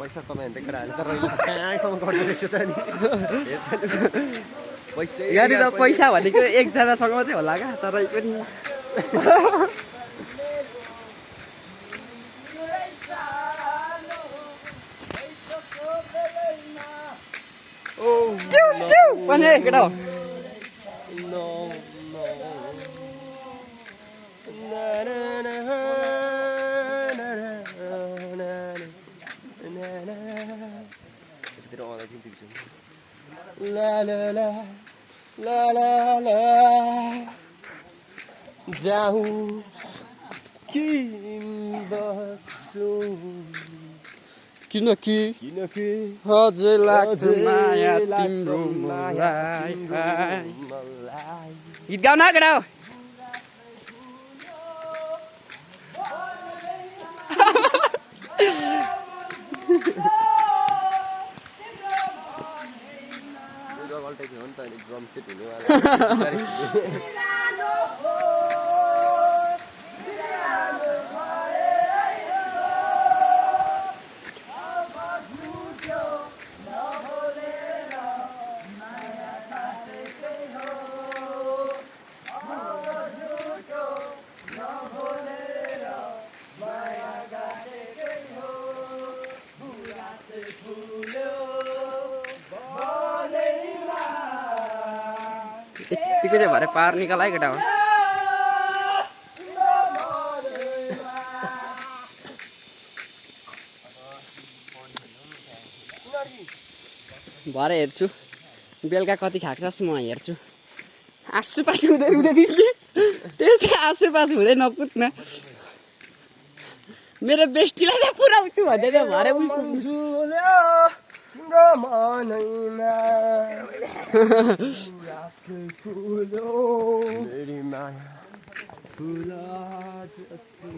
पैसा कमायो भने त केटाहरूले तर कहाँसम्म गर्दो रहेछ त नि पैसा यहाँनिर पैसा भनेको एकजनासँग मात्रै होला क्या तरै पनि पनि केटा हो La la la la la la जाऊँ कि बसौँ किनकि किनकि हजुर लाग्छ माया तिम्रो मलाई गीत गाउन केटा हो हो नि त अनि ड्रम सेट हुनेवाला यतिको चाहिँ भरे पार निकाल है केटा हो भरे हेर्छु बेलुका कति खाएको छस् म हेर्छु आसुपासु हुँदै हुँदै दिसले त्यो चाहिँ आसुपासु हुँदै नकुद्न मेरो बेस्टीलाई त पुऱ्याउँछु भन्दै थियो भरे मनैमा मेरी माया फुला जति